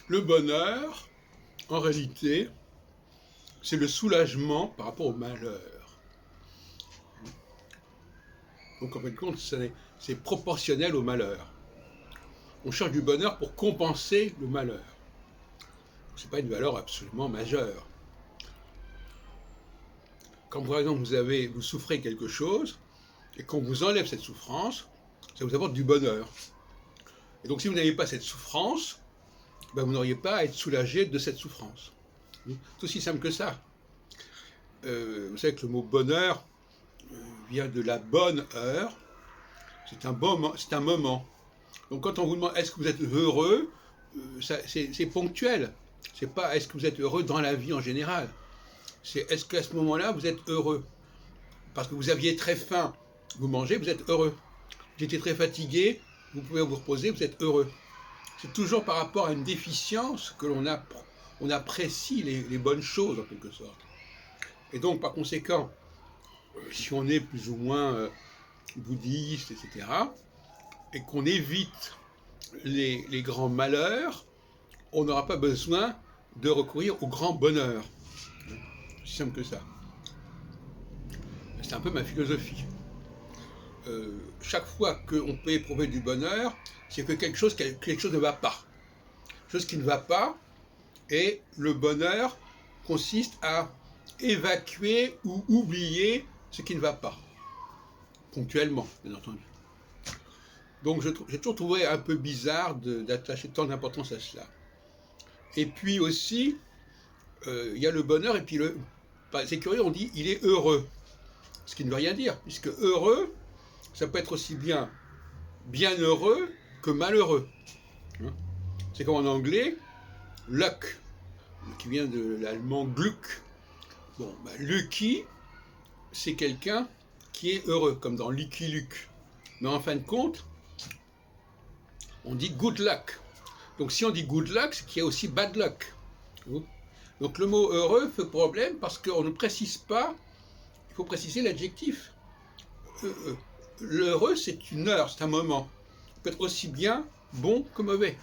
Le bonheur, en réalité, c'est le soulagement par rapport au malheur. Donc en fin de compte, c'est proportionnel au malheur. On cherche du bonheur pour compenser le malheur. Ce n'est pas une valeur absolument majeure. Quand par exemple vous souffrez quelque chose, et qu'on vous enlève cette souffrance, ça vous apporte du bonheur. Et donc si vous n'avez pas cette souffrance, ben, vous n'auriez pas à être soulagé de cette souffrance. C'est aussi simple que ça. Vous savez que le mot bonheur vient de la bonne heure. C'est un moment. Donc quand on vous demande est-ce que vous êtes heureux, c'est ponctuel. C'est pas est-ce que vous êtes heureux dans la vie en général. C'est est-ce qu'à ce moment-là vous êtes heureux. Parce que vous aviez très faim, vous mangez, vous êtes heureux. Vous étiez très fatigué, vous pouvez vous reposer, vous êtes heureux. C'est toujours par rapport à une déficience que on apprécie les bonnes choses en quelque sorte. Et donc par conséquent, si on est plus ou moins bouddhiste, etc., et qu'on évite les grands malheurs, on n'aura pas besoin de recourir au grand bonheur. C'est aussi simple que ça. C'est un peu ma philosophie. Chaque fois qu'on peut éprouver du bonheur, c'est que quelque chose ne va pas. Quelque chose qui ne va pas, et le bonheur consiste à évacuer ou oublier ce qui ne va pas. Ponctuellement, bien entendu. Donc j'ai toujours trouvé un peu bizarre d'attacher tant d'importance à cela. Et puis aussi, il y a le bonheur, et puis c'est curieux, on dit il est heureux. Ce qui ne veut rien dire, puisque heureux, ça peut être aussi bien heureux que malheureux. C'est comme en anglais, luck, qui vient de l'allemand Glück. Bon, lucky, c'est quelqu'un qui est heureux, comme dans Lucky Luke. Mais en fin de compte, on dit good luck. Donc si on dit good luck, c'est qu'il y a aussi bad luck. Donc le mot heureux fait problème parce qu'on ne précise pas, il faut préciser l'adjectif. L'heureux, c'est une heure, c'est un moment. Il peut être aussi bien bon que mauvais.